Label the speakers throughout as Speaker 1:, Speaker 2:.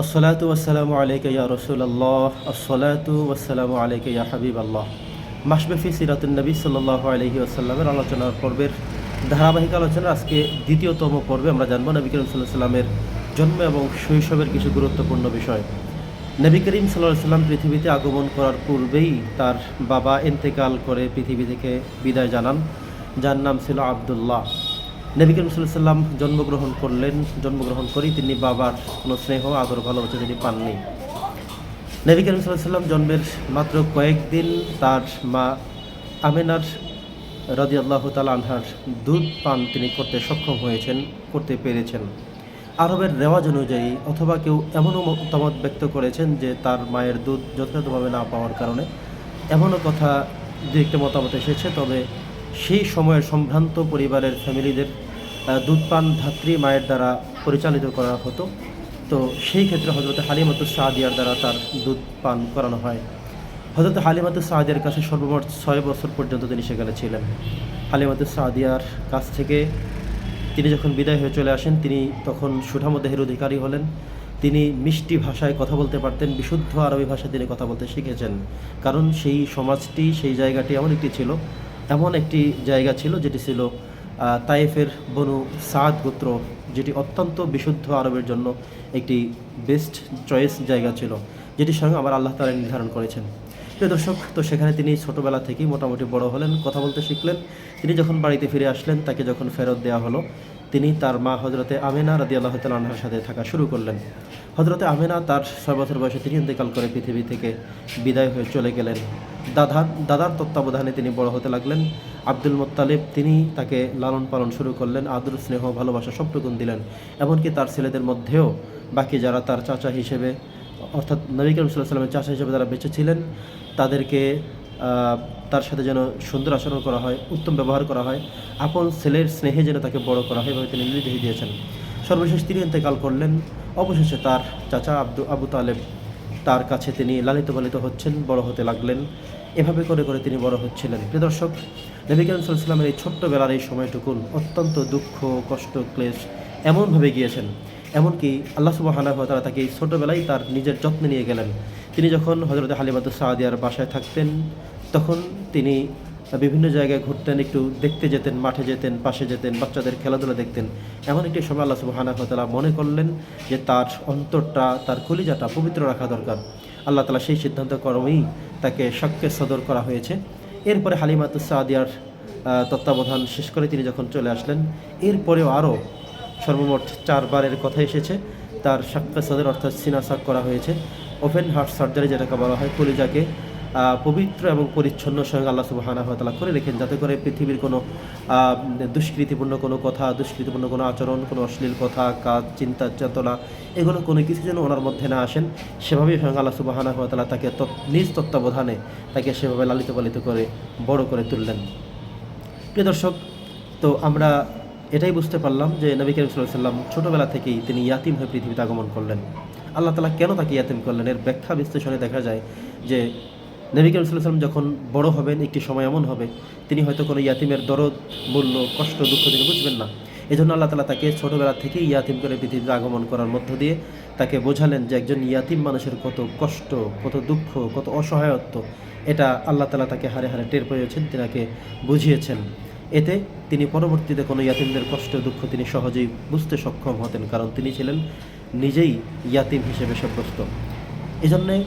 Speaker 1: আসসালাতু ওয়াসসালামু আলাইকা ইয়া রাসূলুল্লাহ আসসালাতু ওয়াসসালামু আলাইকা ইয়া হাবিবাল্লাহ। মাসব্যাপী সিরাতুন নবী সাল্লাল্লাহু আলাইহি ওয়াসাল্লামের আলোচনার পর্বের ধারাবাহিক আলোচনা আজকে দ্বিতীয়তম পর্বে আমরা জানব নবী করিম সাল্লাল্লাহু আলাইহি ওয়াসাল্লামের জন্ম এবং শৈশবের কিছু গুরুত্বপূর্ণ বিষয়। নবী করিম সাল্লাল্লাহু আলাইহি ওয়াসাল্লাম পৃথিবীতে আগমন করার পূর্বেই তার বাবা ইন্তেকাল করে পৃথিবী থেকে বিদায় জানান, যার নাম ছিল আব্দুল্লাহ। নবী করিম সাল্লাল্লাহু আলাইহি ওয়াসাল্লাম জন্মগ্রহণ করেই তিনি বাবার কোনো স্নেহ আদর ভালোবাসা তিনি পাননি। নবী করিম সাল্লাল্লাহু আলাইহি ওয়াসাল্লাম জন্মের মাত্র কয়েকদিন তার মা আমেনার রাদিয়াল্লাহু তাআলা আনহার দুধ পান তিনি করতে পেরেছেন। আরবের রেওয়াজ অনুযায়ী অথবা কেউ এমনও মতামত ব্যক্ত করেছেন যে তার মায়ের দুধ যথাযথভাবে না পাওয়ার কারণে, এমনও কথা দু একটা মতামত এসেছে। তবে সেই সময়ের সম্ভ্রান্ত পরিবারের ফ্যামিলিদের দুধ পান ধাত্রী মায়ের দ্বারা পরিচালিত করা হতো। তো সেই ক্ষেত্রে হযরত হালিমাতুস সাদিয়ার দ্বারা তার দুধ পান করানো হয়। হযরত হালিমাতুস সাদিয়ার কাছে সর্বমোট 6 বছর পর্যন্ত তিনি সেখানে ছিলেন। হালিমাতুস সাদিয়ার কাছ থেকে তিনি যখন বিদায় হয়ে চলে আসেন, তিনি তখন সুঠাম দেহের অধিকারী হলেন। তিনি মিষ্টি ভাষায় কথা বলতে পারতেন, বিশুদ্ধ আরবি ভাষায় তিনি কথা বলতে শিখেছেন। কারণ সেই সমাজটি, সেই জায়গাটি এমন একটি জায়গা ছিল যেটি ছিল তায়েফের বনু সাদ গোত্র, যেটি অত্যন্ত বিশুদ্ধ আরবের জন্য একটি বেস্ট চয়েস জায়গা ছিল, যেটি স্বয়ং আমার আল্লাহ তাআলা নির্ধারণ করেছেন। প্রিয় দর্শক, তো সেখানে তিনি ছোটোবেলা থেকেই মোটামুটি বড় হলেন, কথা বলতে শিখলেন। তিনি যখন বাড়িতে ফিরে আসলেন, তাকে যখন ফেরত দেওয়া হলো, তিনি তার মা হযরতে আমেনা রাদিয়াল্লাহু তাআলা আনহার সাথে থাকা শুরু করলেন। হযরতে আমেনা তার 6 বছর বয়সে তিনি ইন্তেকাল করে পৃথিবী থেকে বিদায় হয়ে চলে গেলেন। দাদার তত্ত্বাবধানে তিনি বড় হতে লাগলেন। আব্দুল মুত্তালিব তিনি তাকে লালন পালন শুরু করলেন, আদর স্নেহ ভালোবাসা সবটুকু দিলেন। এমনকি তার ছেলেদের মধ্যেও বাকি যারা তার চাচা হিসেবে, অর্থাৎ নবী করিম সাল্লাল্লাহু আলাইহি ওয়াসাল্লামের চাচা হিসেবে যারা বেঁচে ছিলেন, তাদেরকে তার সাথে যেন সুন্দর আচরণ করা হয়, উত্তম ব্যবহার করা হয়, আপন ছেলের স্নেহে যেন তাকে বড় করা হয়, এভাবে তিনি নির্দেশ দিয়েছেন। সর্বশেষ তিনি ইন্তেকাল করলেন। অবশেষে তার চাচা আবু তালেব তার কাছে তিনি লালিত পালিত হচ্ছেন, বড় হতে লাগলেন। এভাবে করে করে তিনি বড় হচ্ছিলেন। প্রিয় দর্শক, নবী করিম সাল্লাল্লাহু আলাইহি ওয়াসাল্লামের এই ছোট্টবেলার এই সময়টুকুন অত্যন্ত দুঃখ, কষ্ট, ক্লেশ এমনভাবে গিয়েছেন, এমনকি আল্লাহ সুবহানাহু ওয়া তাআলা তাকে এই ছোটোবেলায় তার নিজের যত্নে নিয়ে গেলেন। তিনি যখন হযরত হালিমাতুস সাদিয়ার বাসায় থাকতেন, তখন তিনি বিভিন্ন জায়গায় ঘুরতেন, একটু দেখতে যেতেন, মাঠে যেতেন, পাশে যেতেন, বাচ্চাদের খেলাধুলা দেখতেন। এমন একটি সময় আল্লাহ সুবহানাহু ওয়া তাআলা মনে করলেন যে তার অন্তরটা, তার কলিজাটা পবিত্র রাখা দরকার। আল্লাহ তাআলা সেই সিদ্ধান্ত ক্রমেই তাকে শাক্কে সদর করা হয়েছে। এরপরে হালিমাতুস সাদিয়ার তত্ত্বাবধান শেষ করে তিনি যখন চলে আসলেন, এরপরেও আরও সর্বমোট 4 বারের কথা এসেছে তার শাক্কে সদর, অর্থাৎ সিনা সাক করা হয়েছে। ওপেন হার্ট সার্জারি যেটাকে বলা হয়, কলিজাকে পবিত্র এবং পরিচ্ছন্ন স্বয়ং আল্লাহ সুবহানাহু ওয়া তাআলা করে রেখেন, যাতে করে পৃথিবীর কোনো দুষ্কৃতিপূর্ণ কোনো কথা, দুষ্কৃতিপূর্ণ কোনো আচরণ, কোনো অশ্লীল কথা, কাজ, চিন্তা, চেতনা, এগুলো কোনো কিছু যেন ওনার মধ্যে না আসেন। সেভাবেই স্বয়ং আল্লাহ সুবহানাহু ওয়া তাআলা তাকে নিজ তত্ত্বাবধানে তাকে সেভাবে লালিত পালিত করে বড় করে তুললেন। প্রিয় দর্শক, তো আমরা এটাই বুঝতে পারলাম যে নবী করিম সাল্লাল্লাহু আলাইহি ওয়াসাল্লাম ছোটোবেলা থেকেই তিনি ইয়াতিম হয়ে পৃথিবীতে আগমন করলেন। আল্লাহ তাআলা কেন তাকে ইয়াতিম করলেন, এর ব্যাখ্যা বিশ্লেষণে দেখা যায় যে নবী করিম সাল্লাল্লাহু আলাইহি ওয়াসাল্লাম যখন বড় হবেন, একটি সময় এমন হবে তিনি হয়তো কোনো ইয়াতিমের দরদ, মূল্য, কষ্ট, দুঃখ তিনি বুঝবেন না। এজন্য আল্লাহ তাআলা তাকে ছোটোবেলা থেকেই ইয়াতিম করে পৃথিবীতে আগমন করার মধ্য দিয়ে তাকে বোঝালেন যে একজন ইয়াতিম মানুষের কত কষ্ট, কত দুঃখ, কত অসহায়ত্ব, এটা আল্লাহ তাআলা তাকে হাড়ে হাড়ে টের পেয়েছেন, তিনাকে বুঝিয়েছেন। এতে তিনি পরবর্তীতে কোনো ইয়াতিমদের কষ্ট, দুঃখ তিনি সহজেই বুঝতে সক্ষম হতেন, কারণ তিনি ছিলেন নিজেই ইয়াতিম হিসেবে সাব্যস্ত। এজন্যে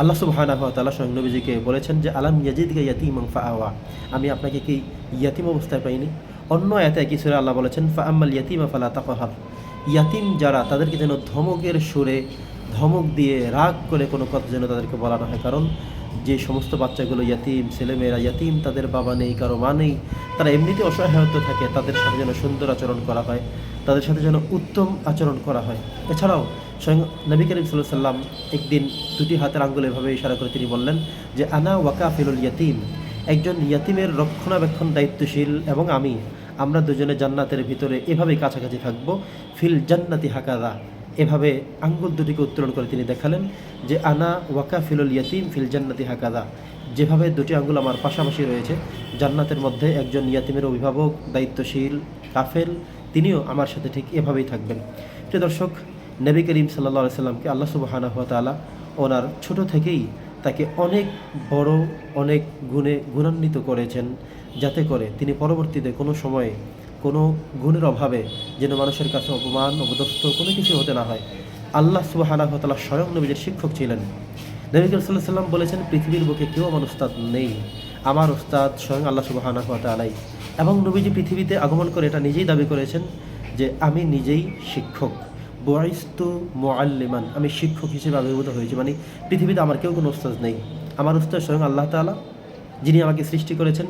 Speaker 1: আল্লাহ সুবহানাহু ওয়া তাআলা স্বয়ং নবীজিকে বলেছেন যে আলাম ইয়াজিদকা ইয়াতীমান ফাআওয়া, আমি আপনাকে কি ইয়াতিম অবস্থায় পাইনি? অন্য আয়াতে একই সূরা আল্লাহ বলেছেন ফাআম্মাল ইয়াতীমা ফালা তাকহার, ইয়াতিম যারা তাদেরকে যেন ধমকের সুরে, ধমক দিয়ে, রাগ করে কোনো কথা যেন তাদেরকে বলা না হয়। কারণ যে সমস্ত বাচ্চাগুলো ইয়াতিম, ছেলেমেয়েরা ইয়াতিম, তাদের বাবা নেই, কারো মা নেই, তারা এমনিতে অসহায়ত্ব থাকে, তাদের সাথে যেন সুন্দর আচরণ করা হয়, তাদের সাথে যেন উত্তম আচরণ করা হয়। এছাড়াও স্বয়ং নবী করিম সাল্লাল্লাহু আলাইহি ওয়াসাল্লাম একদিন দুটি হাতের আঙ্গুলে এভাবে ইশারা করে তিনি বললেন যে আনা ওয়াকাফিলুল ইয়াতিম, একজন ইয়াতিমের রক্ষণাবেক্ষণ দায়িত্বশীল এবং আমরা দুজনে জান্নাতের ভিতরে এভাবেই কাছাকাছি থাকবো, ফিল জান্নাতি হাকাদা, এভাবে আঙ্গুল দুটিকে উত্তোলন করে তিনি দেখালেন যে আনা ওয়াকাফিলুল ইয়াতিম ফিল জান্নাতি হাকাদা, যেভাবে দুটি আঙ্গুল আমার পাশাপাশি রয়েছে জান্নাতের মধ্যে, একজন ইয়াতিমের অভিভাবক, দায়িত্বশীল, কাফেল, তিনিও আমার সাথে ঠিক এভাবেই থাকবেন। প্রিয় দর্শক, নবী করিম সাল্লাল্লাহু আলাইহি সাল্লামকে আল্লাহ সুবহানাহু ওয়া তাআলা ওনার ছোট থেকেই তাকে অনেক বড়, অনেক গুণে গুণান্বিত করেছেন, যাতে করে তিনি পরবর্তীতে কোনো সময়ে কোনো গুণের অভাবে যেন মানুষের কাছে অপমান, অপদস্থ কোনো কিছু হতে না হয়। আল্লাহ সুবহানাহু ওয়া তাআলা স্বয়ং নবীজির শিক্ষক ছিলেন। নবী করিম সাল্লাল্লাহু আলাইহি সাল্লাম বলেছেন, পৃথিবীর বুকে কেউ আমার উস্তাদ নেই, আমার উস্তাদ স্বয়ং আল্লাহ সুবহানাহু ওয়া তাআলাই। এবং নবীজি পৃথিবীতে আগমন করে এটা নিজেই দাবি করেছেন যে আমি নিজেই শিক্ষক, বুইস্তু মুআল্লিমান, আমি শিক্ষক হিসেবে আবির্ভূত হয়েছি। মানে পৃথিবীতে আমার কেউ কোনো উস্তাদ নেই, আমার উস্তাদ স্বয়ং আল্লাহ তাআলা, যিনি আমাকে সৃষ্টি করেছেন,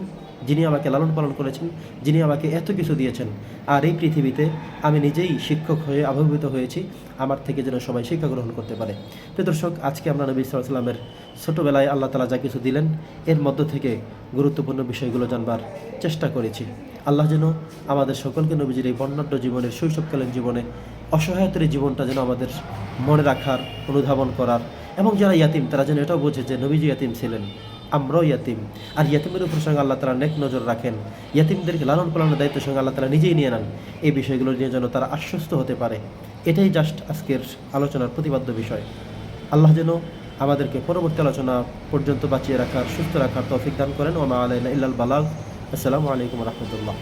Speaker 1: যিনি আমাকে লালন পালন করেছেন, যিনি আমাকে এত কিছু দিয়েছেন। আর এই পৃথিবীতে আমি নিজেই শিক্ষক হয়ে আবির্ভূত হয়েছি, আমার থেকে যেন সবাই শিক্ষা গ্রহণ করতে পারে। তো দর্শক, আজকে আমরা নবী সাল্লাল্লাহু আলাইহি ওয়াসাল্লামের ছোটোবেলায় আল্লাহ তাআলা যা কিছু দিলেন, এর মধ্য থেকে গুরুত্বপূর্ণ বিষয়গুলো জানবার চেষ্টা করেছি। আল্লাহ যেন আমাদের সকলকে নবীজির এই বর্ণাঢ্য জীবনের, শৈশবকালীন জীবনে অসহায়তার এই জীবনটা যেন আমাদের মনে রাখার, অনুধাবন করার, এবং যারা ইয়াতিম তারা যেন এটাও বোঝে যে নবীজি ইয়াতিম ছিলেন, আমরাও ইয়াতিম। আর ইয়াতিমের উপর সঙ্গে আল্লাহ তাআলা নেক নজর রাখেন, ইয়াতিমদেরকে লালন পালনের দায়িত্ব সঙ্গে আল্লাহ তাআলা নিজেই নিয়ে নেন। এই বিষয়গুলো নিয়ে যেন তারা আশ্বস্ত হতে পারে। এটাই জাস্ট আজকের আলোচনার প্রতিপাদ্য বিষয়। আল্লাহ যেন আমাদেরকে পরবর্তী আলোচনা পর্যন্ত বাঁচিয়ে রাখার, সুস্থ রাখার তৌফিক দান করেন। ওয়া মা আলাইনা ইল্লাল বালাগ। আসসালামু আলাইকুম ওয়া রাহমাতুল্লাহ।